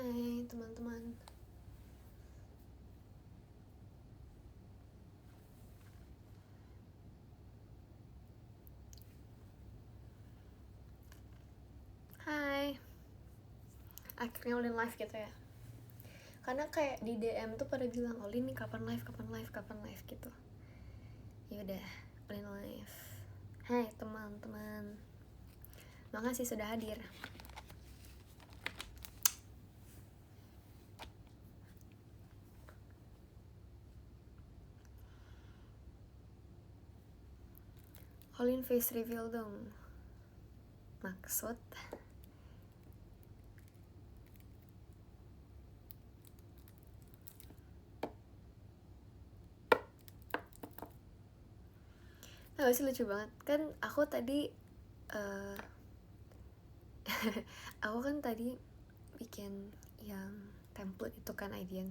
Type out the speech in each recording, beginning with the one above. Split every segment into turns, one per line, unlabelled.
Hai teman-teman. Hai. Akhirnya udah live gitu ya. Karena kayak di DM tuh pada bilang, "Olin nih kapan live gitu." Ya udah, Olin live. Hai teman-teman. Makasih sudah hadir. Olin face reveal dong. Maksud Nah, sih lucu banget. Kan aku tadi aku kan tadi bikin yang template itu kan idean.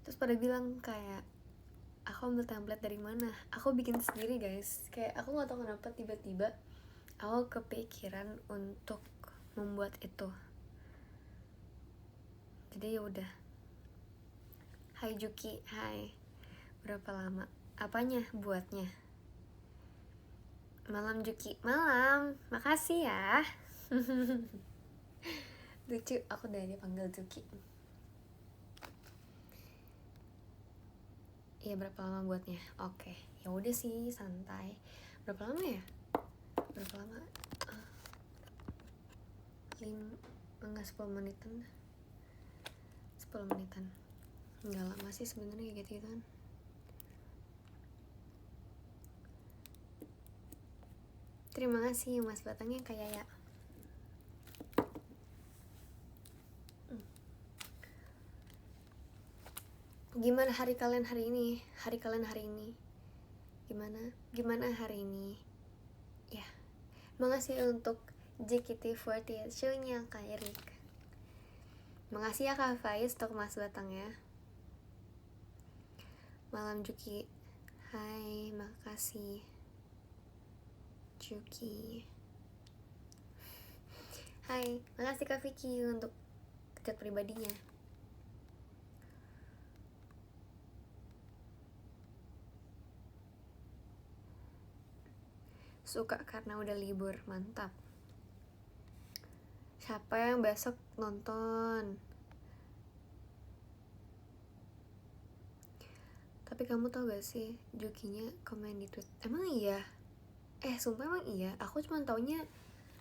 Terus pada bilang kayak, aku ambil template dari mana? Aku bikin sendiri guys. Kayak aku nggak tahu kenapa tiba-tiba aku kepikiran untuk membuat itu. Jadi ya udah. Hai Juki, hai. Berapa lama? Apanya buatnya? Malam Juki, malam. Makasih ya. Lucu, aku udah dipanggil Juki. Iya, berapa lama buatnya? Oke, ya udah sih, santai. Berapa lama ya? Berapa lama? 10 menitan. 10 menitan. Nggak lama sih sebenarnya kayak gitu kan. Terima kasih Mas Batangnya kayak ya. Gimana hari kalian hari ini? Gimana hari ini? Ya. Makasih untuk JKT48 show-nya Kak Erik. Makasih ya Kak Faiz untuk Mas Batangnya. Malam Juki. Hai, makasih Juki. Hai, makasih Kak Vicky untuk chat pribadinya. Suka karena udah libur, mantap. Siapa yang besok nonton? Tapi kamu tau gak sih, Jukinya komen di tweet. Emang iya? Sumpah emang iya? Aku cuma taunya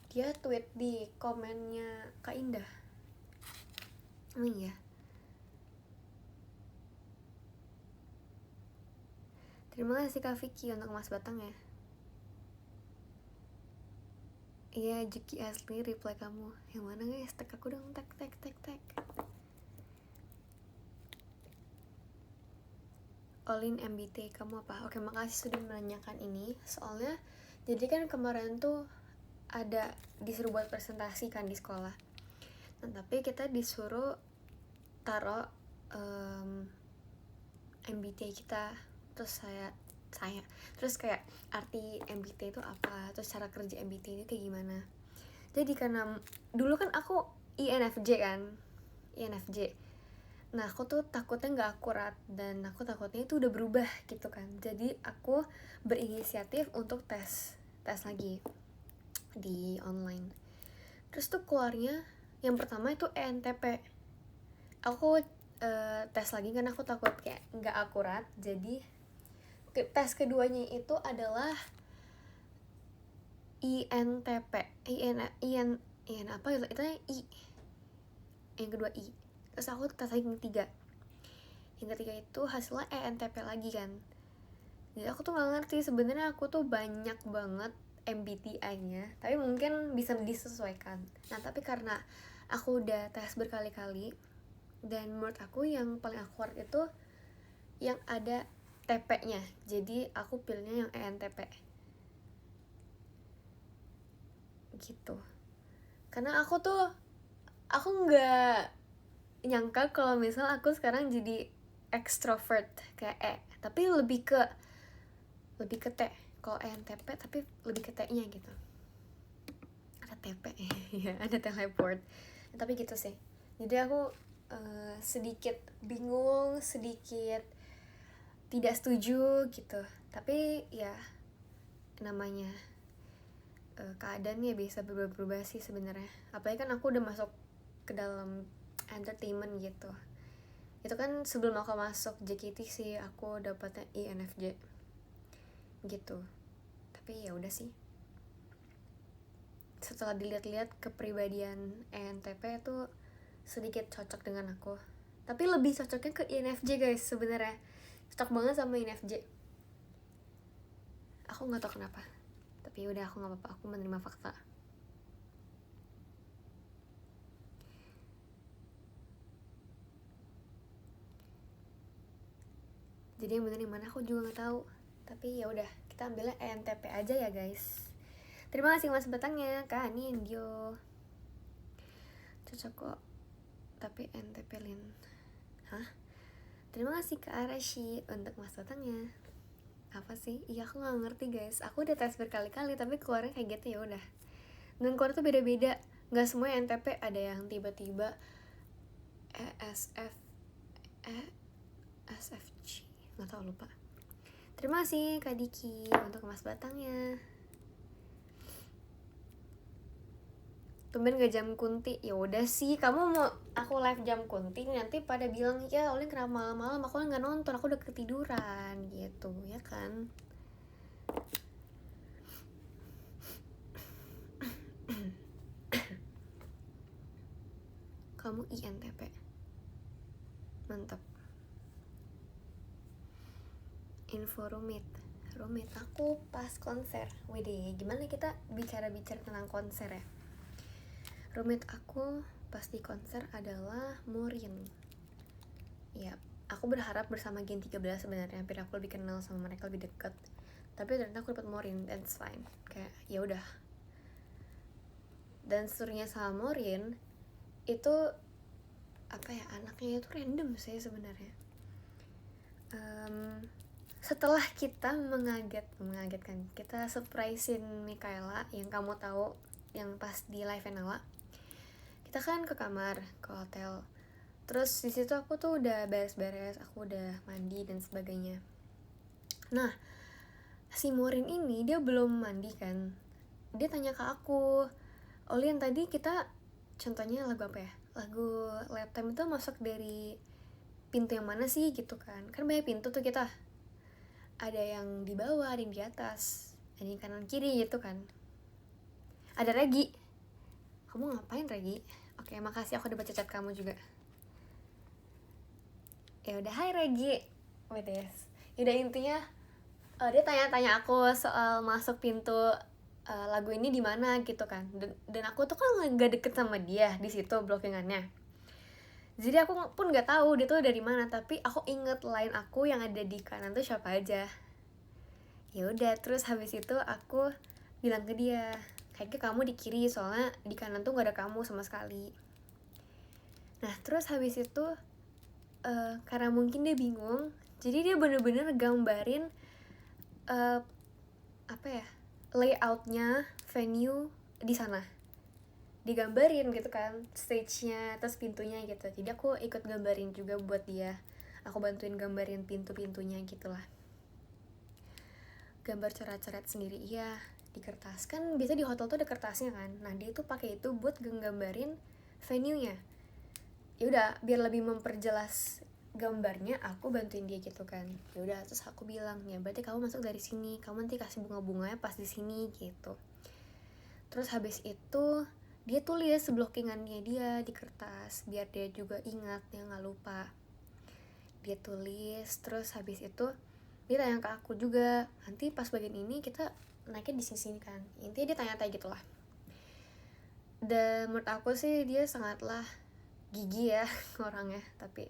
dia tweet di komennya Kak Indah. Emang iya? Terima kasih Kak Vicky untuk Mas Batang ya. Iya, Juki asli reply kamu. Yang mana guys? Tag aku dong, tag. Olin MBT, kamu apa? Oke, makasih sudah menanyakan ini. Soalnya, jadi kan kemarin tuh ada disuruh buat presentasi kan di sekolah. Nah, tapi kita disuruh taruh MBT kita. Terus saya terus kayak arti MBT itu apa, terus cara kerja MBT itu kayak gimana. Jadi karena dulu kan aku INFJ. Nah aku tuh takutnya gak akurat, dan aku takutnya itu udah berubah gitu kan. Jadi aku berinisiatif untuk tes lagi di online. Terus tuh keluarnya yang pertama itu ENTP. Aku tes lagi karena aku takut kayak gak akurat. Jadi tes keduanya itu adalah INTP. IN apa gitu, itu I. Yang kedua I. Terus aku tes lagi yang ketiga itu hasilnya ENTP lagi kan. Jadi aku tuh gak ngerti sebenarnya aku tuh banyak banget MBTI-nya, tapi mungkin bisa disesuaikan. Nah tapi karena aku udah tes berkali-kali, dan menurut aku yang paling akurat itu yang ada TP-nya. Jadi aku pilihnya yang ENTP gitu. Karena aku nggak nyangka kalau misal aku sekarang jadi extrovert kayak tapi lebih ke T. Kalau ENTP tapi lebih ke T-nya gitu. Ada TP ya, ada teleport. Tapi gitu sih. Jadi aku sedikit bingung, sedikit tidak setuju gitu. Tapi ya namanya keadaan ya bisa berubah-ubah sih sebenarnya. Apalagi kan aku udah masuk ke dalam entertainment gitu. Itu kan sebelum aku masuk JKT sih aku dapatnya INFJ gitu. Tapi ya udah sih, setelah dilihat-lihat kepribadian ENTP itu sedikit cocok dengan aku. Tapi lebih cocoknya ke INFJ guys sebenarnya. Cocok banget sama INFJ. Aku nggak tahu kenapa. Tapi udah, aku nggak apa-apa, aku menerima fakta. Jadi yang bener yang mana aku juga nggak tahu. Tapi ya udah, kita ambilnya ENTP aja ya guys. Terima kasih mas batangnya, Kak Nindyo. Cocok kok. Tapi ENTP Lin. Hah? Terima kasih Kak Arashi untuk mas batangnya. Apa sih? Iya aku nggak ngerti guys. Aku udah tes berkali-kali tapi keluarnya kayak gitu ya udah. Dan keluar tuh beda-beda. Nggak semua ENTP ada yang tiba-tiba ESF SFG, nggak tahu, lupa. Terima kasih Kak Diki untuk mas batangnya. Tumben gak jam kunti. Ya udah sih, kamu mau aku live jam kunti nanti pada bilang ya Olin kenapa malam-malam, aku nggak nonton, aku udah ketiduran gitu ya kan. Kamu INTP, mantap. Info rumit aku pas konser. Wede, gimana kita bicara-bicara tentang konser ya. Rumit aku pas di konser adalah Morin. Ya, aku berharap bersama Gen 13 sebenarnya, hampir aku lebih kenal sama mereka, lebih dekat. Tapi ternyata aku dapat Morin, that's fine. Kayak ya udah. Dan serunya sama Morin itu apa ya, anaknya itu random sih sebenarnya. Setelah kita mengagetkan, kita surprisein Mikaela yang kamu tahu, yang pas di live Nala. Kita kan ke kamar, ke hotel. Terus di situ aku tuh udah beres-beres, aku udah mandi dan sebagainya. Nah, si Morin ini dia belum mandi kan. Dia tanya ke aku, Olin tadi kita contohnya lagu apa ya? Lagu Lifetime itu masuk dari pintu yang mana sih gitu kan? Kan banyak pintu tuh kita. Ada yang di bawah, ada yang di atas, ada yang kanan kiri gitu kan. Ada Regi. Kamu ngapain Regi? Oke, makasih, aku udah baca chat kamu juga. Ya udah, hai Regi. Wedes. Udah intinya dia tanya-tanya aku soal masuk pintu lagu ini di mana gitu kan. Dan aku tuh kan nggak deket sama dia di situ blockingannya. Jadi aku pun nggak tahu dia tuh dari mana, tapi aku inget line aku yang ada di kanan tuh siapa aja. Ya udah, terus habis itu aku bilang ke dia, kayaknya kamu di kiri soalnya di kanan tuh nggak ada kamu sama sekali. Nah terus habis itu karena mungkin dia bingung, jadi dia bener-bener gambarin apa ya, layoutnya venue di sana, digambarin gitu kan, stage-nya, terus pintunya gitu. Jadi aku ikut gambarin juga buat dia, aku bantuin gambarin pintu-pintunya gitulah, gambar coret-coret sendiri iya di kertas. Kan biasa di hotel tuh ada kertasnya kan, nah dia tuh pakai itu buat gambarin venue-nya. Ya udah, biar lebih memperjelas gambarnya aku bantuin dia gitu kan. Ya udah, terus aku bilang ya berarti kamu masuk dari sini, kamu nanti kasih bunga-bunganya pas di sini gitu. Terus habis itu dia tulis blockingannya dia di kertas biar dia juga ingat, dia nggak lupa. Dia tulis, terus habis itu dia tanya ke aku juga, nanti pas bagian ini kita naiknya di sini kan. Intinya dia tanya-tanya gitulah. Dan menurut aku sih dia sangatlah gigi ya orangnya, tapi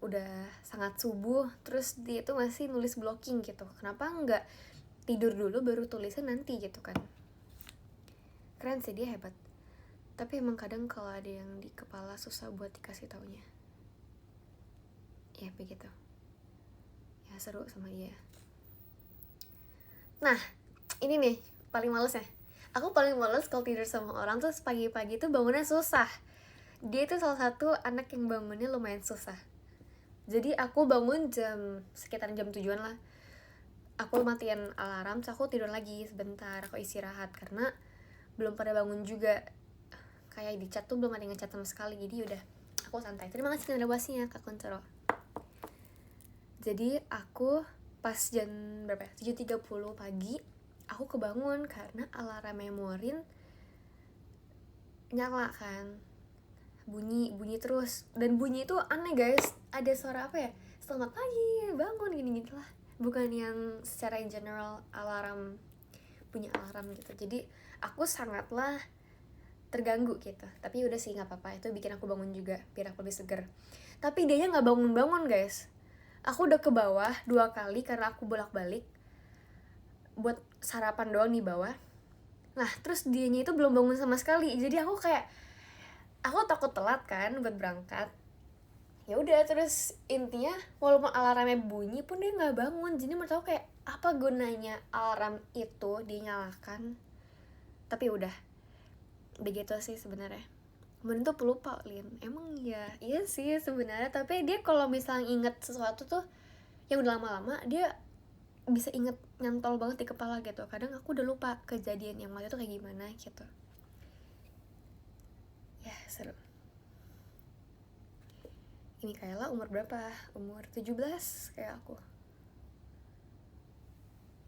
udah sangat subuh, terus dia tuh masih nulis blocking gitu. Kenapa nggak tidur dulu baru tulisnya nanti gitu kan. Keren sih, dia hebat. Tapi emang kadang kalau ada yang di kepala susah buat dikasih taunya. Ya begitu. Ya seru sama dia. Nah, ini nih paling males ya. Aku paling males kalau tidur sama orang tuh pagi-pagi tuh bangunnya susah. Dia itu salah satu anak yang bangunnya lumayan susah. Jadi aku bangun sekitar jam 7-an lah. Aku matiin alarm, terus aku tidur lagi sebentar, aku istirahat karena belum pada bangun juga. Kayak di chat tuh belum ada yang ngechat sama sekali, jadi udah aku santai. Terima kasih renovasinya Kak Kuncoro. Jadi aku pas jam berapa ya? 7.30 pagi aku kebangun karena alarm memorin nyala kan, bunyi terus, dan bunyi itu aneh guys, ada suara apa ya, selamat pagi bangun gini lah, bukan yang secara in general alarm, bunyi alarm gitu. Jadi aku sangatlah terganggu gitu, tapi udah sih nggak apa-apa, itu bikin aku bangun juga biar aku lebih seger. Tapi dia nggak bangun guys, aku udah ke bawah 2 kali karena aku bolak-balik buat sarapan doang di bawah. Nah terus dianya itu belum bangun sama sekali, jadi aku kayak aku takut telat kan buat berangkat. Ya udah, terus intinya walaupun alarmnya bunyi pun dia nggak bangun. Jadi menurut aku kayak apa gunanya alarm itu dinyalakan. Tapi udah begitu sih sebenarnya. Kemudian tuh pelupa Lin, emang iya sih sebenarnya, tapi dia kalau misalnya inget sesuatu tuh yang udah lama-lama dia bisa inget nyantol banget di kepala gitu. Kadang aku udah lupa kejadian yang waktu itu kayak gimana gitu. Ya seru. Ini Kayla umur berapa? Umur 17 kayak aku.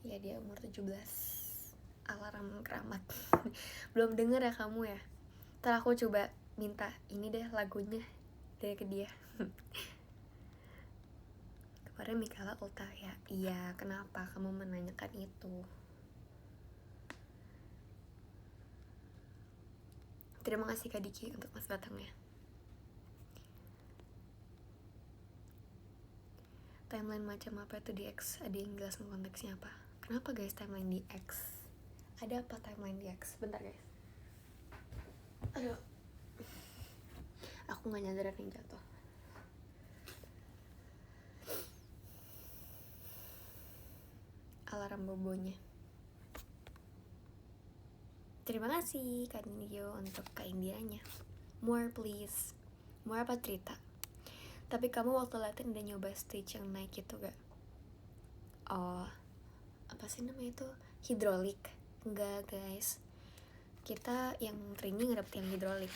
Ya dia umur 17. Alarm keramat. Belum denger ya kamu ya? Ntar aku coba minta ini deh lagunya dari ke dia. Kemarin Mikala ultah ya. Iya, kenapa kamu menanyakan itu? Terima kasih Kak Diki untuk mas batangnya. Timeline macam apa itu di X? Ada yang jelasin konteksnya apa? Kenapa guys timeline di X? Ada apa timeline di X? Bentar guys. Aduh, aku gak nyadar ada yang jatuh. Alarm bobonya. Terima kasih Kak Nio untuk keindiranya. More please. More apa cerita? Tapi kamu waktu latihan udah nyoba stage yang naik itu gak? Oh, apa sih namanya itu? Hidrolik. Enggak guys, kita yang training nggak dapet yang hidrolik.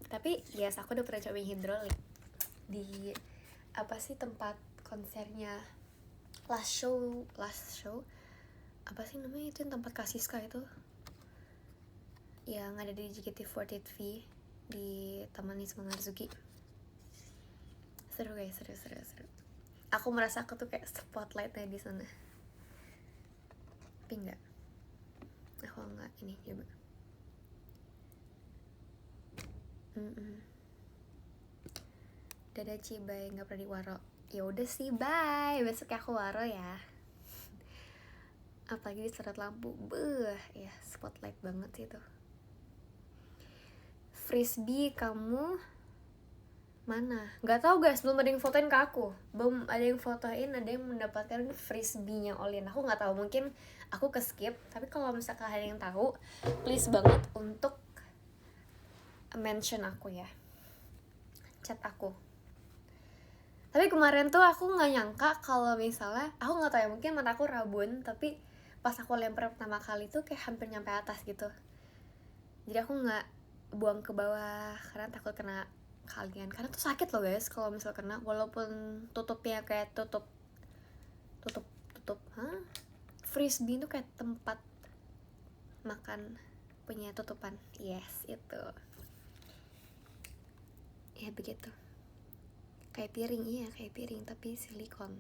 Tapi yes, aku udah pernah cobain hidrolik di apa sih tempat konsernya last show apa sih namanya itu yang tempat Kasiska itu yang ada di JKT48V di Taman Wisma Marzuki. Seru guys, seru. Aku merasa aku tuh kayak spotlightnya di sana. Tapi enggak, aku enggak ini coba. Dadah Ci, bye, nggak pernah di waro. Ya udah sih, bye, besok aku waro ya. Apalagi di sorot lampu, ya spotlight banget sih itu. Frisbee kamu mana? Nggak tahu guys, belum ada yang fotoin ke aku. Belum ada yang fotoin, ada yang mendapatkan frisbee-nya Olin. Aku nggak tahu, mungkin aku ke skip. Tapi kalau misalkan ada yang tahu, please banget untuk mention aku ya, chat aku. Tapi kemarin tuh aku nggak nyangka kalau misalnya, aku nggak tahu ya, mungkin mata aku rabun, tapi pas aku lempar pertama kali tuh kayak hampir nyampe atas gitu. Jadi aku nggak buang ke bawah karena takut kena kalian, karena tuh sakit loh guys kalau misal kena, walaupun tutupnya kayak tutup frisbee itu kayak tempat makan punya tutupan. Yes, itu ya begitu. Kayak piring, iya kayak piring tapi silikon.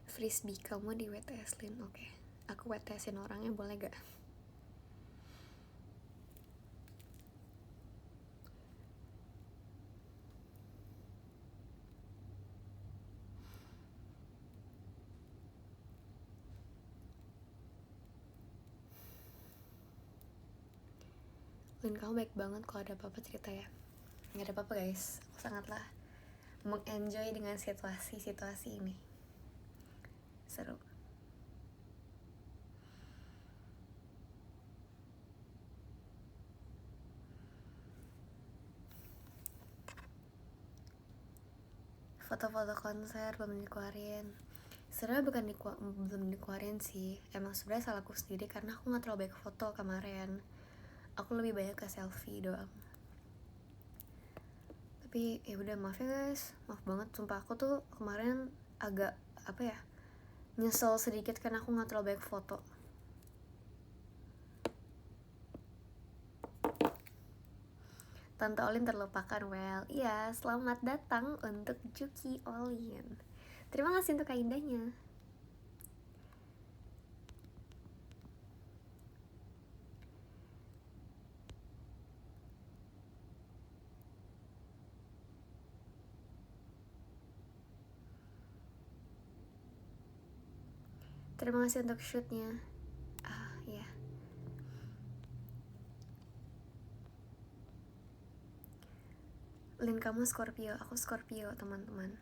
Frisbee kamu di WTS-in. Oke, aku WTS-in orangnya, boleh gak? Lin, kamu baik banget, kalau ada apa-apa cerita ya. Gak ada apa-apa guys, aku sangatlah mengenjoy dengan situasi ini. Seru. foto-foto konser belum dikeluarin. Sebenarnya belum dikeluarin sih, emang sebenarnya salahku sendiri karena aku nggak terlalu banyak foto kemarin. Aku lebih banyak ke selfie doang. Tapi ya udah, maaf ya guys, maaf banget, sumpah aku tuh kemarin agak nyesel sedikit karena aku nggak terlalu banyak foto. Tante Olin terlupakan. Well, iya, selamat datang untuk Juki Olin. Terima kasih untuk kaidahnya. Terima kasih untuk shootnya. Ya. Lin, kamu Scorpio, aku Scorpio, teman-teman.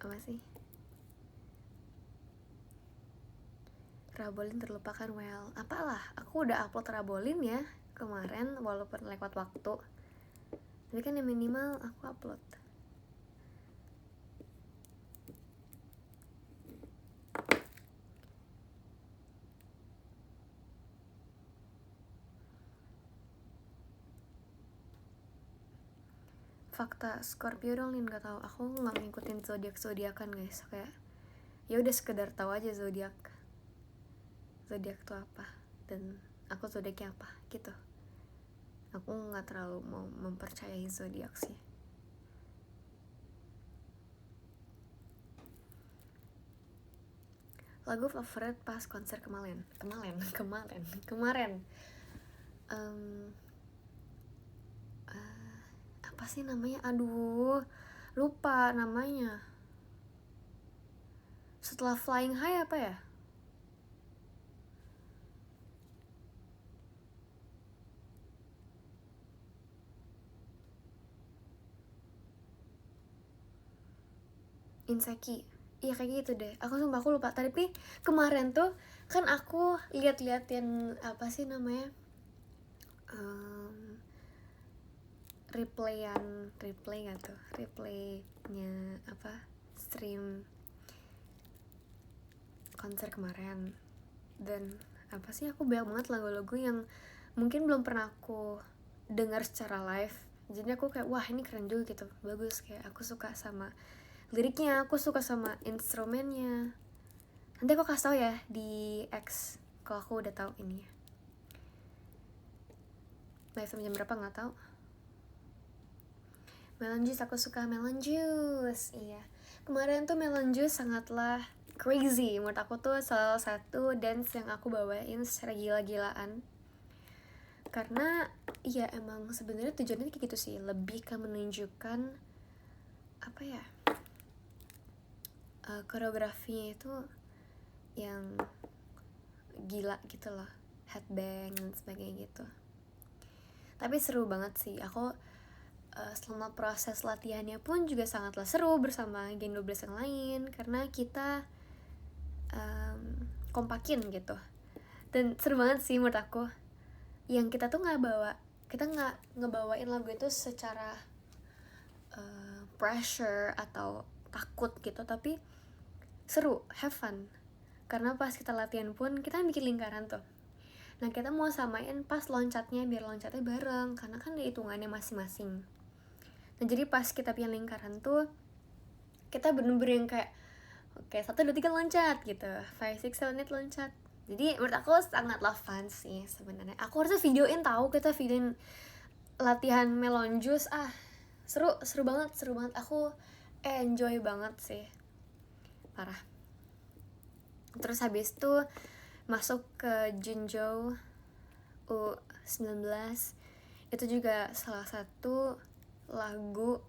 Apa sih? Rabolin terlupakan. Well, apalah, aku udah upload Rabolin ya kemarin walaupun lewat waktu. Tapi kan yang minimal aku upload. Fakta Scorpio dong, Lin, gak tahu. Aku nggak ngikutin zodiakan guys, kayak ya udah sekedar tahu aja zodiak tuh apa dan aku zodiaknya apa gitu. Aku nggak terlalu mau mempercayai zodiak sih. Lagu favorit pas konser kemarin apa sih namanya? Aduh, lupa namanya. Setelah Flying High apa ya? Inseki. Iya kayak gitu deh. Aku lupa. Tapi kemarin tuh kan aku liatin apa sih namanya? Replaynya apa? Stream konser kemarin. Dan apa sih, aku banyak banget lagu-lagu yang mungkin belum pernah aku dengar secara live. Jadi aku kayak wah ini keren juga gitu, bagus, kayak aku suka sama liriknya, aku suka sama instrumennya. Nanti aku kasih tau ya di X kalau aku udah tahu ini ya. Live sampai jam berapa nggak tahu. Melon Juice, aku suka Melon Juice. Iya, kemarin tuh Melon Juice sangatlah crazy. Menurut aku tuh salah satu dance yang aku bawain secara gila-gilaan. Karena ya emang sebenarnya tujuannya kayak gitu sih, lebih ke menunjukkan apa ya, koreografinya itu yang gila gitu loh, headbang dan sebagainya gitu. Tapi seru banget sih. Aku selama proses latihannya pun juga sangatlah seru bersama Gen 12 yang lain, karena kita kompakin gitu. Dan seru banget sih menurut aku. Yang kita tuh kita nggak ngebawain lagu itu secara pressure atau takut gitu, tapi seru, have fun. Karena pas kita latihan pun kita bikin lingkaran tuh. Nah kita mau samain pas loncatnya, biar loncatnya bareng, karena kan ada hitungannya masing-masing. Nah jadi pas kita bikin lingkaran tuh kita bener-bener yang kayak oke, 1, 2, 3 loncat gitu, 5, 6, 7, 8 loncat. Jadi menurut aku sangatlah fun sih sebenarnya. Aku harusnya videoin tahu, kita videoin latihan Melon Juice. Seru banget. Aku enjoy banget sih, parah. Terus habis itu masuk ke Junjo U19. Itu juga salah satu lagu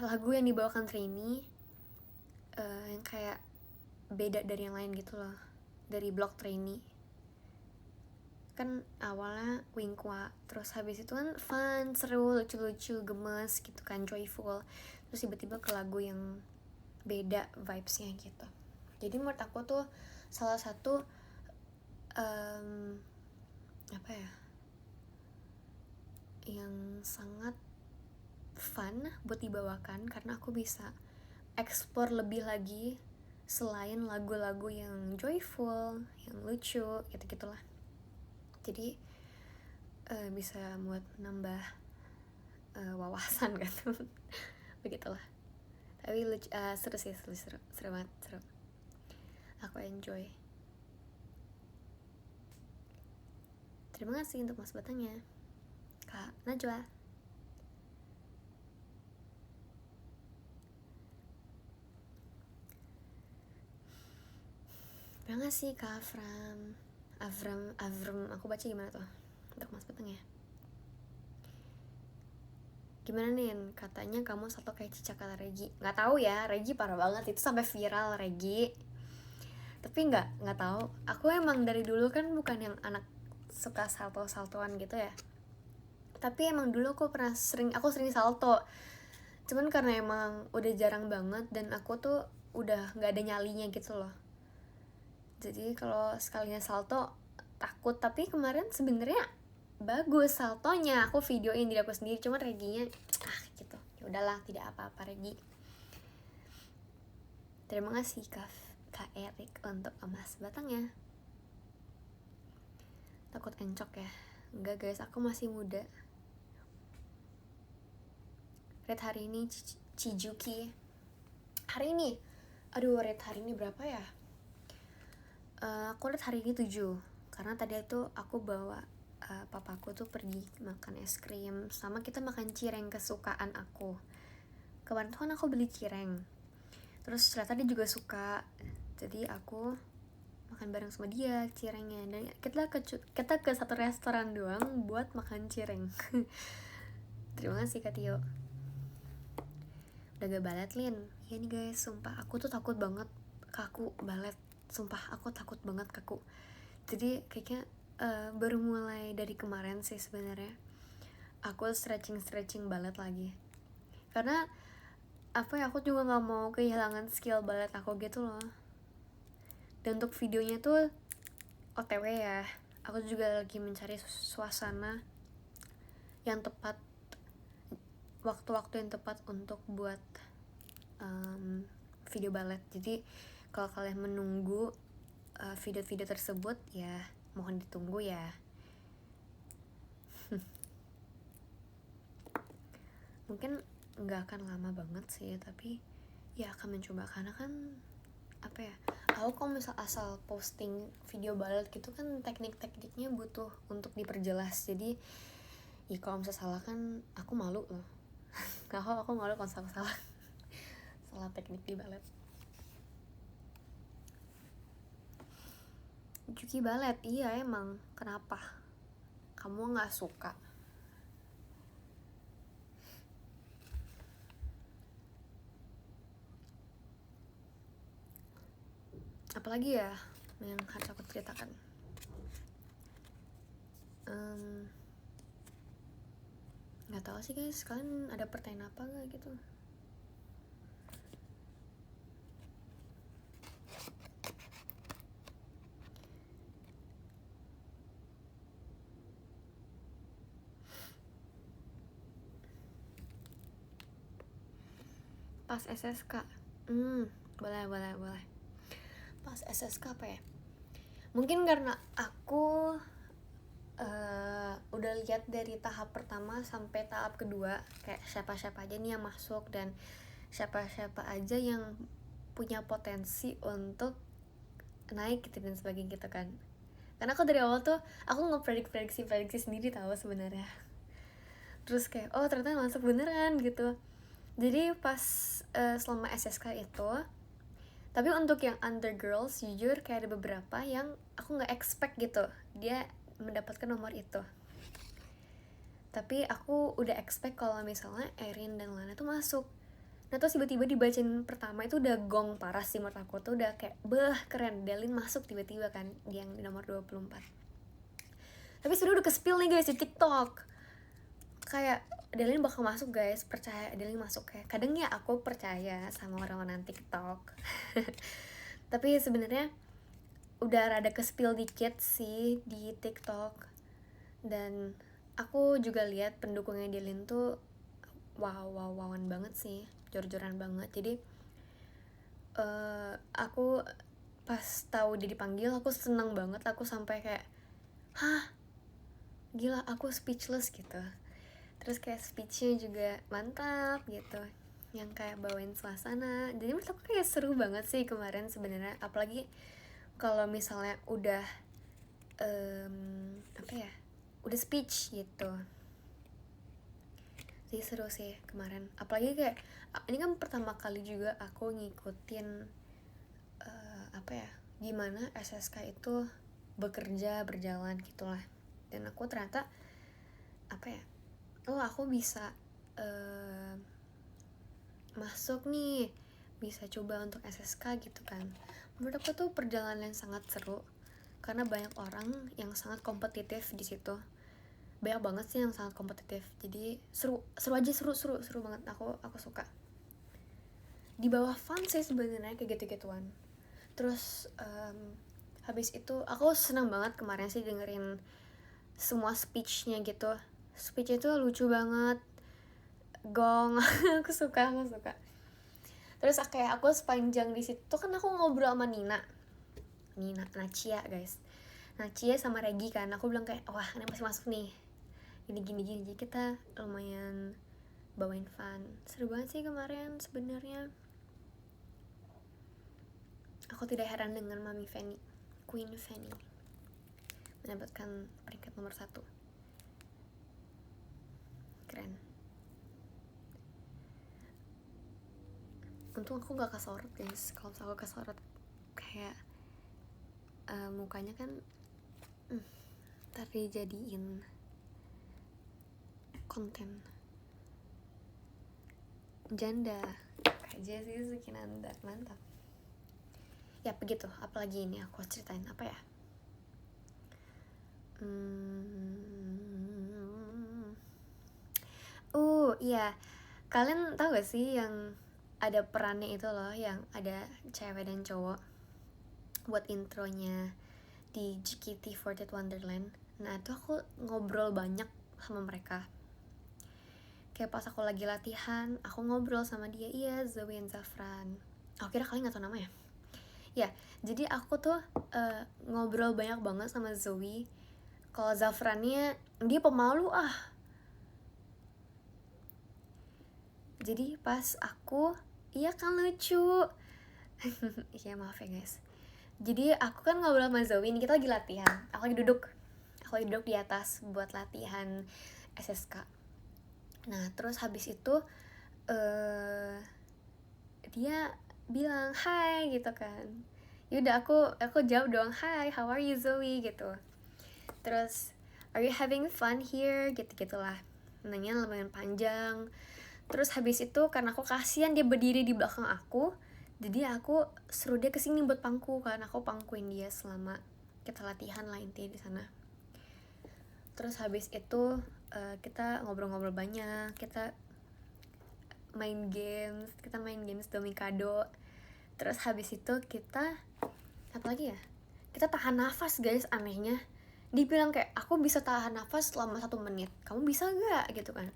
lagu yang dibawakan trainee yang kayak beda dari yang lain gitu loh, dari blog trainee. kan awalnya Wingkwa, terus habis itu kan fun, seru, lucu-lucu, gemes gitu kan, joyful, terus tiba-tiba ke lagu yang beda vibesnya gitu. Jadi menurut aku tuh salah satu apa ya, yang sangat fun buat dibawakan karena aku bisa explore lebih lagi selain lagu-lagu yang joyful, yang lucu, gitu-gitulah. Jadi bisa buat nambah wawasan gitu. Begitulah. Tapi lucu, seru sih, seru banget, seru. Aku enjoy. Terima kasih untuk mas batangnya, Kak Najwa. Terima kasih Kak Avram, aku baca gimana tuh untuk mas batangnya. Gimana nih, katanya kamu satu kayak Cica kata Regi. Nggak tahu ya, Regi parah banget, itu sampai viral Regi. Tapi nggak tahu, aku emang dari dulu kan bukan yang anak suka salto-saltoan gitu ya. Tapi emang dulu aku sering salto. Cuman karena emang udah jarang banget dan aku tuh udah nggak ada nyalinya gitu loh. Jadi kalau sekalinya salto takut. Tapi kemarin sebenarnya bagus saltonya, aku videoin diri aku sendiri, cuman Reginya gitu. Ya udahlah, tidak apa-apa Regi. Terima kasih Kak Erik untuk emas batangnya. Takut encok ya? Enggak guys, aku masih muda. Red hari ini Chijuki. Hari ini, aduh red hari ini berapa ya? Aku red hari ini 7. Karena tadi itu aku bawa papaku tuh pergi makan es krim, sama kita makan cireng kesukaan aku. Kemarin tuh kan aku beli cireng, terus ternyata dia juga suka, jadi aku makan bareng sama dia cirengnya. Dan kita ke satu restoran doang buat makan cireng. Terima kasih Kak Tio. Udah gak balet Lin? Ya nih guys, sumpah aku tuh takut banget kaku balet. Sumpah aku takut banget kaku. Jadi kayaknya baru mulai dari kemarin sih sebenarnya aku stretching balet lagi, karena apa ya, aku juga nggak mau kehilangan skill balet aku gitu loh. Dan untuk videonya tuh OTW ya, aku juga lagi mencari suasana yang tepat, waktu-waktu yang tepat untuk buat video balet. Jadi kalau kalian menunggu video-video tersebut ya mohon ditunggu ya. Mungkin nggak akan lama banget sih, tapi ya akan mencoba, karena kan apa ya, aku kalau misal asal posting video balet gitu kan tekniknya butuh untuk diperjelas. Jadi ya kalau misal salah kan aku malu loh. aku malu kalau salah teknik di balet. Juki balet, iya emang. Kenapa kamu nggak suka? Apalagi ya yang harus aku ceritakan? Nggak tahu sih guys, kalian ada pertanyaan apa nggak gitu? Pas SSK, boleh. Pas SSK apa ya? Mungkin karena aku udah lihat dari tahap pertama sampai tahap kedua, kayak siapa-siapa aja nih yang masuk dan siapa-siapa aja yang punya potensi untuk naik gitu dan sebagainya gitu kan. Karena aku dari awal tuh aku prediksi sendiri tahu sebenarnya. Terus kayak oh ternyata masuk beneran gitu. Jadi pas selama SSK itu, tapi untuk yang under girls jujur kayak ada beberapa yang aku nggak expect gitu dia mendapatkan nomor itu. Tapi aku udah expect kalau misalnya Erin dan Lana tuh masuk. Nah terus tiba-tiba dibacain pertama itu udah gong parah sih menurut aku tuh, udah kayak keren, Delin masuk tiba-tiba kan yang di nomor 24. Tapi sudah ke spill nih guys di TikTok. Kayak Adeline bakal masuk guys, percaya Adeline masuk kayak. Kadang ya aku percaya sama orang-orang TikTok. Tapi sebenarnya udah rada ke spill dikit sih di TikTok. Dan aku juga lihat pendukungnya Adeline tuh wow-wowan banget sih, jor-joran banget. Jadi aku pas tahu dia dipanggil aku seneng banget, aku sampai kayak hah, gila, aku speechless gitu. Terus kayak speechnya juga mantap gitu, yang kayak bawain suasana. Jadi menurut aku kayak seru banget sih kemarin sebenarnya, apalagi kalau misalnya udah apa ya, udah speech gitu. Jadi seru sih kemarin, apalagi kayak ini kan pertama kali juga aku ngikutin apa ya, gimana SSK itu bekerja, berjalan gitulah. Dan aku ternyata apa ya, aku bisa masuk nih, bisa coba untuk SSK gitu kan. Menurut aku tuh perjalanan yang sangat seru karena banyak orang yang sangat kompetitif di situ, banyak banget sih yang sangat kompetitif. Jadi seru banget. Aku suka. Di bawah fun sih sebenarnya kayak gitu-gituan. Terus habis itu aku senang banget kemarin sih dengerin semua speechnya gitu. Speechnya tuh lucu banget, gong. aku suka. Terus kayak aku sepanjang di situ kan aku ngobrol sama Nina Nacia guys, Nacia sama Regi kan. Aku bilang kayak wah ini masih masuk nih, gini. Jadi kita lumayan bawain fun. Seru banget sih kemarin sebenarnya. Aku tidak heran dengan Mami Fanny, Queen Fanny, mendapatkan peringkat nomor 1. Keren. Untung aku gak kesorot guys. Kalau aku kesorot kayak mukanya kan ntar dijadiin konten janda aja sih Sukinanda. Mantap ya. Begitu. Apalagi ini aku ceritain apa ya, iya, kalian tahu gak sih yang ada perannya itu loh, yang ada cewek dan cowok buat intronya di JKT48 Wonderland. Nah itu aku ngobrol banyak sama mereka. Kayak pas aku lagi latihan, aku ngobrol sama dia. Iya, Zoe and Zafran. Aku kira kalian gak tau namanya. Ya, jadi aku tuh ngobrol banyak banget sama Zoe. Kalau Zafrannya, dia pemalu Jadi pas aku, iya kan lucu. Iya maaf ya guys. Jadi aku kan ngobrol sama Zoe, ini kita lagi latihan. Aku lagi duduk di atas buat latihan SSK. Nah terus habis itu dia bilang hai gitu kan. Yaudah aku jawab dong, hi, how are you Zoe gitu. Terus are you having fun here, gitu-gitulah. Nanya lumayan panjang. Terus habis itu karena aku kasihan dia berdiri di belakang aku, jadi aku suruh dia kesini buat pangku, karena aku pangkuin dia selama kita latihan lah intinya di sana. Terus habis itu kita ngobrol-ngobrol banyak, kita main games Domikado. Terus habis itu kita apa lagi ya, kita tahan nafas guys. Anehnya dibilang kayak aku bisa tahan nafas selama 1 menit, kamu bisa gak gitu kan.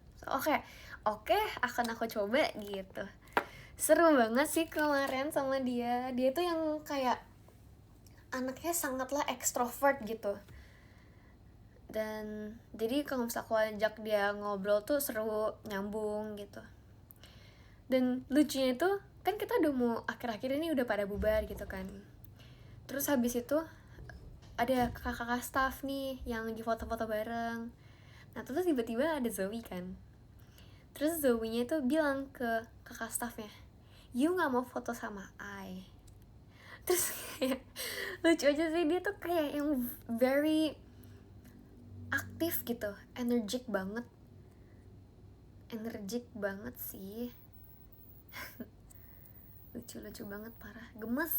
Oke, akan aku coba gitu. Seru banget sih kemarin sama dia. Dia tuh yang kayak anaknya sangatlah ekstrovert gitu. Dan jadi kalau misalnya aku ajak dia ngobrol tuh seru, nyambung gitu. Dan lucunya itu kan kita udah mau akhir-akhir ini udah pada bubar gitu kan. Terus habis itu ada kakak-kakak staff nih yang lagi foto-foto bareng. Nah terus tiba-tiba ada Zoe kan. Terus Zoe-nya tuh bilang ke kakak staffnya, you gak mau foto sama I? Terus kayak lucu aja sih, dia tuh kayak yang very aktif gitu, energik banget sih. lucu banget, parah, gemes.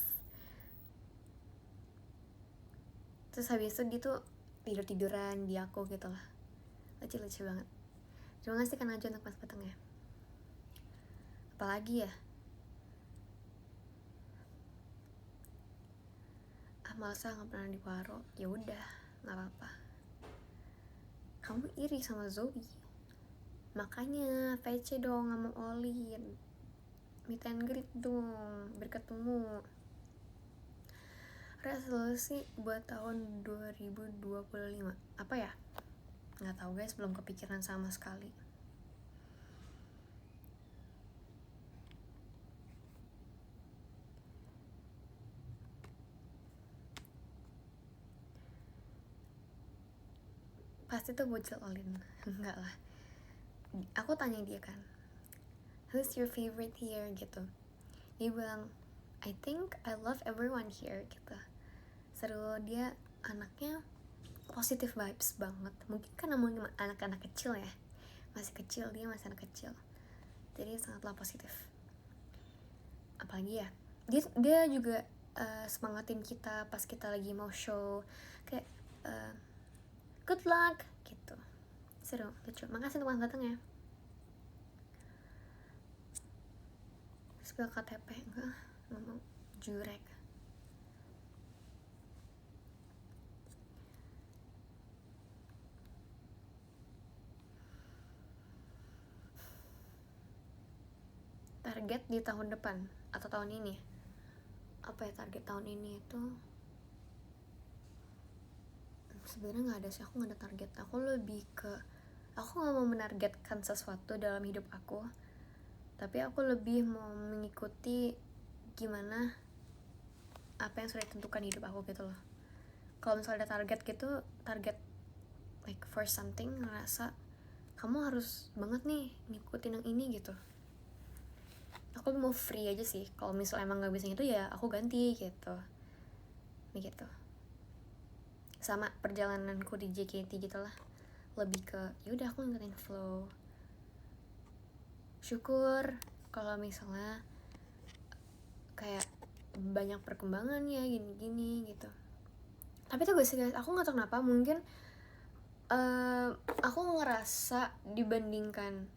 Terus habis itu dia tuh tidur-tiduran di aku gitu lah. Lucu-lucu banget. Terima kasih Kak Najwa untuk Mas Batang ya. Apalagi ya, Malsa nggak pernah di Waro. Ya udah, nggak apa-apa. Kamu iri sama Zoe, makanya VC dong sama Olin, meet and greet dong, berketemu. Resolusi buat tahun 2025 apa ya? Nggak tahu guys, belum kepikiran sama sekali. Pasti tuh bocil Olin. Enggak lah, aku tanya dia kan, who's your favorite here gitu. Dia bilang, I think I love everyone here gitu. Seru, dia anaknya positive vibes banget. Mungkin kan namanya anak-anak kecil ya, masih kecil, dia masih anak kecil, jadi sangatlah positif. Apalagi ya, dia juga semangatin kita pas kita lagi mau show, kayak good luck gitu. Seru, lucu. Makasih untuk datang ya. Spill KTP enggak, nggak mau. Jurek. Target di tahun depan atau tahun ini? Apa ya target tahun ini itu? Sebenarnya nggak ada sih, aku nggak ada target. Aku lebih ke, aku nggak mau menargetkan sesuatu dalam hidup aku, tapi aku lebih mau mengikuti gimana apa yang sudah ditentukan di hidup aku gitu loh. Kalau misalnya ada target gitu, target like for something, ngerasa kamu harus banget nih ngikutin yang ini gitu. Aku mau free aja sih. Kalau misalnya emang nggak bisa itu ya aku ganti gitu. Nih gitu. Sama perjalananku di JKT gitulah, lebih ke yaudah aku ngikutin flow. Syukur kalau misalnya kayak banyak perkembangannya gini-gini gitu. Tapi tuh guys, aku nggak tahu kenapa, mungkin aku ngerasa dibandingkan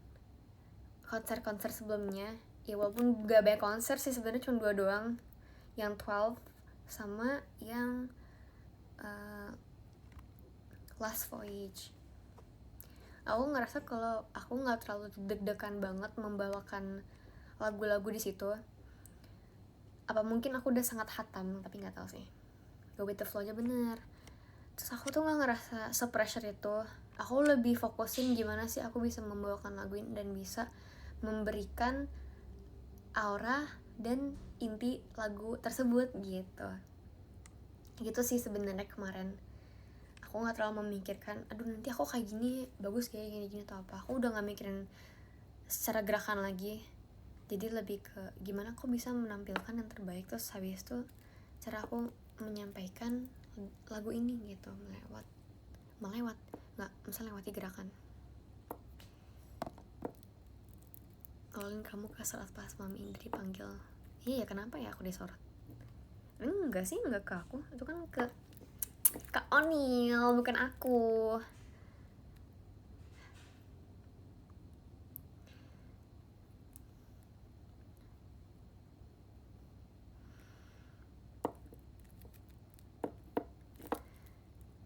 konser-konser sebelumnya, ya walaupun gak banyak konser sih sebenarnya, cuma 2 doang, yang 12 sama yang Last Voyage. Aku ngerasa kalau aku nggak terlalu deg-degan banget membawakan lagu-lagu di situ. Apa mungkin aku udah sangat hatam, tapi nggak tahu sih. Go with the flow aja bener. Terus aku tuh nggak ngerasa se-pressure itu. Aku lebih fokusin gimana sih aku bisa membawakan lagu ini dan bisa memberikan aura dan inti lagu tersebut gitu. Gitu sih sebenarnya kemarin. Aku nggak terlalu memikirkan, aduh nanti aku kayak gini bagus kayak gini atau apa. Aku udah nggak mikirin secara gerakan lagi. Jadi lebih ke gimana aku bisa menampilkan yang terbaik, terus habis itu cara aku menyampaikan lagu ini gitu, melewat nggak misalnya lewati gerakan. Olin kamu kesorot pas Mami Indri panggil. Iya kenapa ya aku disorot? Enggak sih, enggak ke aku, itu kan ke Kak Onil, bukan aku.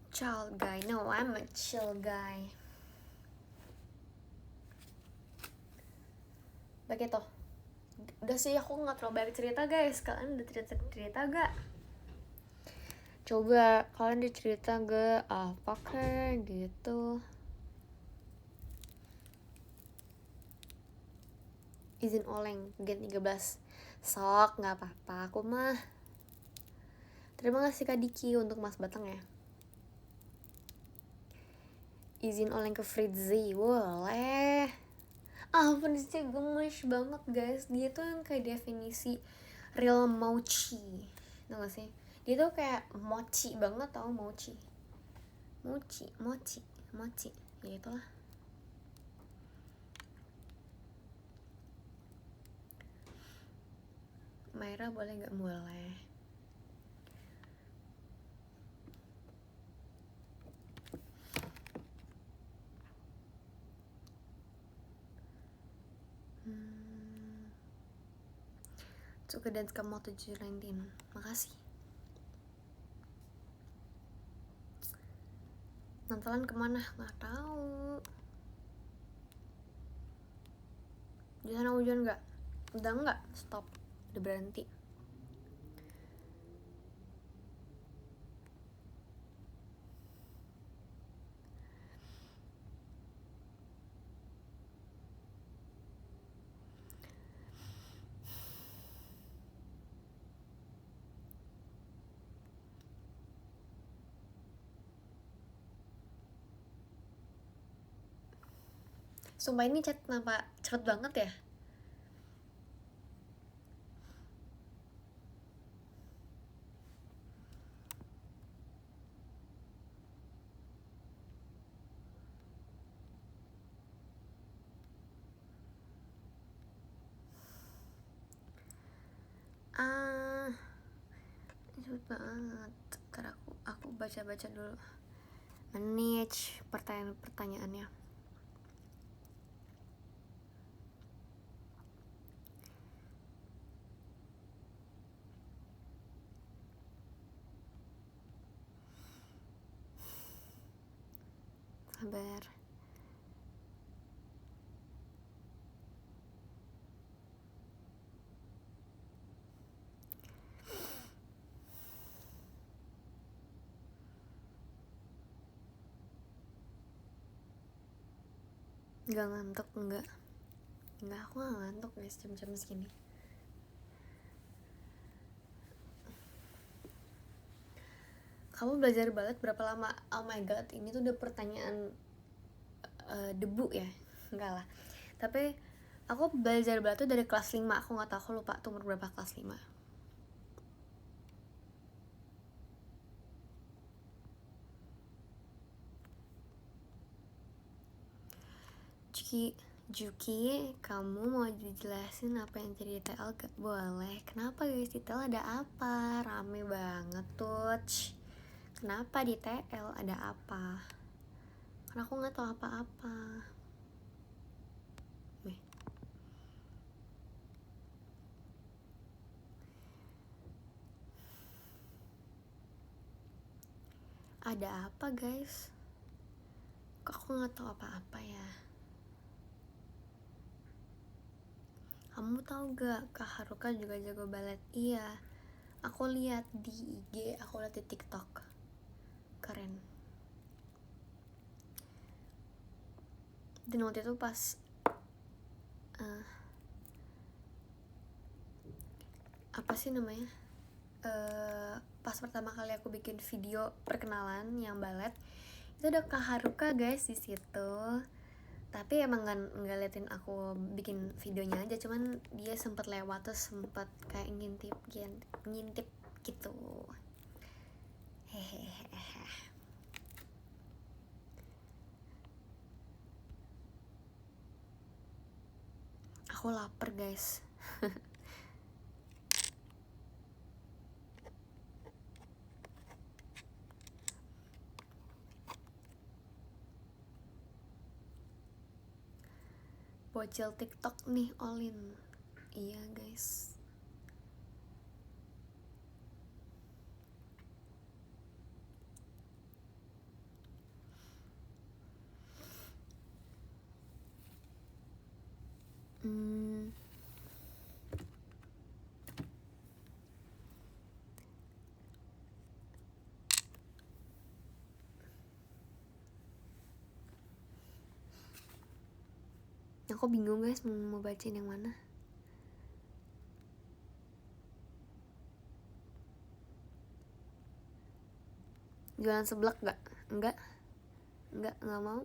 Child guy, no I'm a chill guy. Begitu. Udah sih, aku nggak terlalu banyak cerita guys. Kalian udah cerita gak? Coba kalian dicerita gak apa kayak gitu. Izin oleng Gen 13 sok, nggak apa-apa aku mah. Terima kasih Kak Diki untuk Mas Batang ya. Izin oleng ke Fritzy, boleh. Fritzy gemes banget guys. Dia tuh yang kayak definisi real mochi, tau gak sih? Dia tuh kayak mochi banget, tau mochi. Ya itulah. Maira boleh gak? Boleh. Suka dance kamu waktu 719. Makasih. Natalan kemana? Nggak tahu. Di sana hujan nggak? Udah nggak? Stop. Udah berhenti. Sumpah ini chat kenapa cepet banget ya? Cepet banget. Ntar aku baca-baca dulu. Manage pertanyaannya. Sabar. Nggak ngantuk, enggak, aku nggak ngantuk guys jam-jam segini. Kamu belajar balet berapa lama? Oh my god, ini tuh udah pertanyaan debu ya? Enggak lah. Tapi aku belajar balet tuh dari kelas 5. Aku nggak tahu, aku lupa tuh umur berapa kelas 5. Juki, kamu mau dijelasin apa yang jadi TL gak? Boleh. Kenapa guys, di TL ada apa? Rame banget tuh. Kenapa di TL ada apa? Karena aku gak tahu apa-apa. Ada apa guys? Kok aku gak tahu apa-apa ya? Kamu tahu gak, Kak Haruka juga jago balet? Iya, aku lihat di IG, aku lihat di TikTok. Keren. Dan waktu itu pas apa sih namanya? Pas pertama kali aku bikin video perkenalan yang balet, itu ada Kak Haruka guys di situ. Tapi emang nggak liatin aku bikin videonya aja, cuman dia sempet lewat terus sempet kayak ngintip gitu. Hehehe. Aku lapar guys. Bocil TikTok nih Olin. Iya guys. Aku bingung guys mau bacain yang mana. Jualan seblak gak? Enggak mau.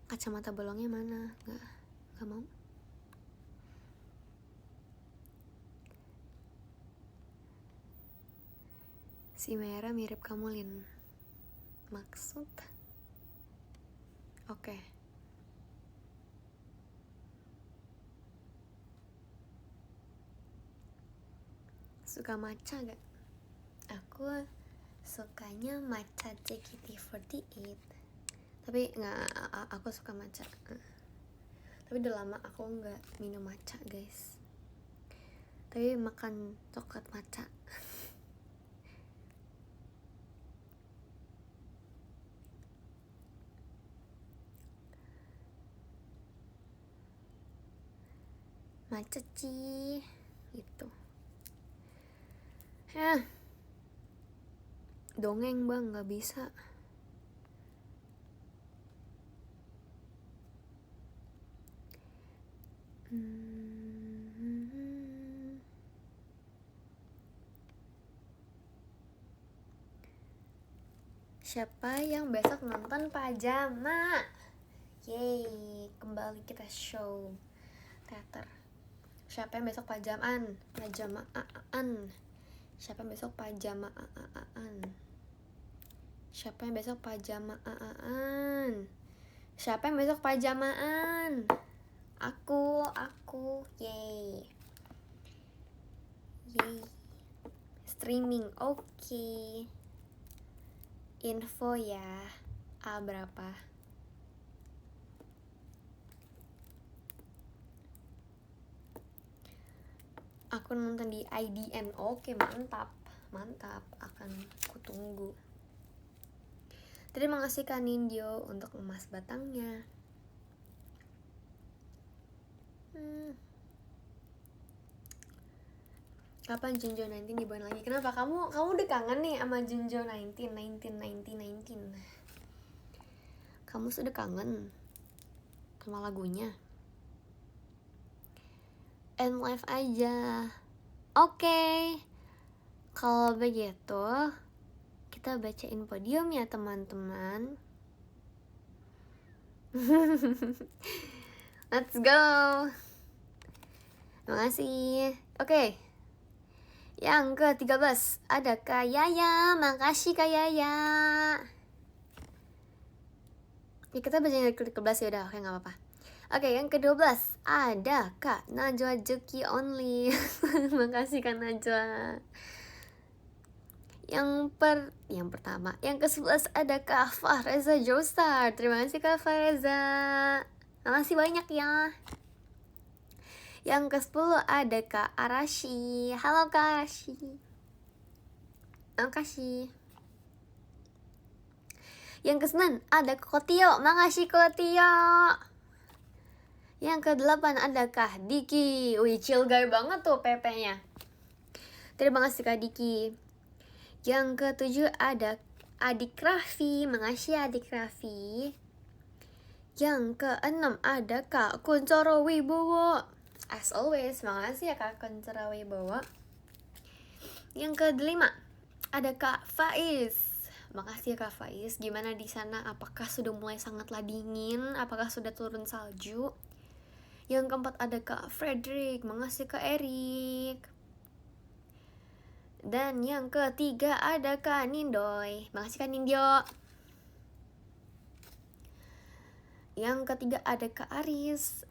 Kacamata bolongnya mana? Nggak mau. Si merah mirip kamu Lin. Maksud? Oke. suka matcha gak? Aku sukanya matcha JKT48. Tapi nggak, aku suka matcha. Tapi udah lama aku nggak minum matcha guys. Tapi makan coklat matcha. Matcha ci gitu. Dongeng bang, nggak bisa. Siapa yang besok nonton pajama? Yeay, kembali kita show teater. Siapa yang besok pajamaan? Pajamaan. Siapa yang besok pajamaan? Siapa yang besok pajamaan? Siapa yang besok pajamaan? Aku, yeay. Streaming, oke. Info ya, A berapa? Aku nonton di IDN, oke, mantap, akan kutunggu. Terima kasih Kak Nindyo untuk emas batangnya. Kapan Junjo 19 dibawain lagi? Kenapa? Kamu udah kangen nih sama Junjo 19. Kamu sudah kangen sama lagunya? End live aja. Oke. Kalau begitu, kita bacain podium ya teman-teman. Let's go. Terima kasih. Oke. Yang ke-13 ada Kak Yaya. Makasih Kak Yaya. Ya kita baca yang ke-13 ya udah, oke enggak apa-apa. Oke, yang ke-12 ada Kak Najwa Juki Only. Makasih Kak Najwa. Yang pertama, yang ke-11 ada Kak Fahreza Joestar. Terima kasih Kak Fahreza. Makasih banyak ya. Yang ke-10 ada Kak Arashi. Halo Kak Arashi. Makasih. Yang ke-9 ada Kotio. Makasih Kotio. Yang ke-8 ada Kak Diki. Wih, chill guy banget tuh PP-nya. Terima kasih Kak Diki. Yang ke-7 ada Adik Raffi. Makasih Adik Raffi. Yang ke-6 ada Kak Kuncoro Wibowo. As always, makasih ya Kak Kuncoro Wibowo. Yang ke-5 ada Kak Faiz. Makasih ya Kak Faiz. Gimana di sana? Apakah sudah mulai sangatlah dingin? Apakah sudah turun salju? Yang keempat ada Kak Frederick. Makasih Kak Erik. Dan yang ketiga ada Kak Nindoy. Makasih Kak Nindyo. Yang ketiga ada Kak Aris.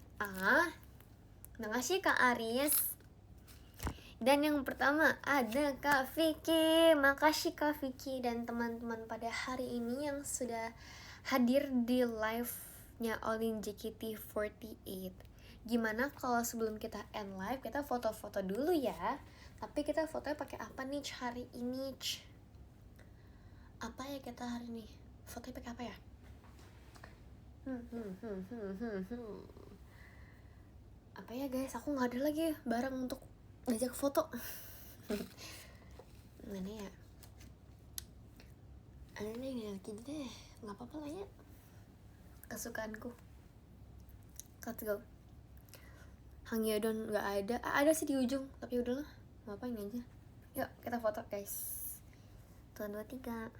Makasih Kak Aris. Dan yang pertama ada Kak Vicky. Makasih Kak Vicky dan teman-teman pada hari ini yang sudah hadir di live-nya Olin JKT48. Gimana kalau sebelum kita end live kita foto-foto dulu ya? Tapi kita fotonya pakai apa nih hari ini? Apa ya kita hari ini? Fotonya pakai apa ya? Apa ya guys? Aku nggak ada lagi barang untuk ngajak foto. Mana ya? Ada nih lagi deh. Nggak apa-apa lah ya. Kesukaanku. Let's go. Hang Yadon nggak ada. Ada sih di ujung, tapi udahlah. Ngapain aja. Yuk kita foto guys. 1, 2, 3.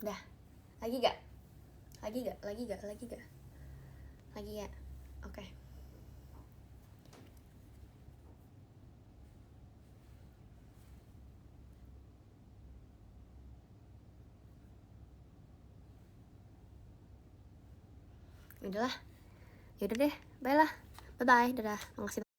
Dah. Lagi gak? Lagi ya? Oke. Udahlah, yaudah deh, bye lah, bye bye, dadah, makasih.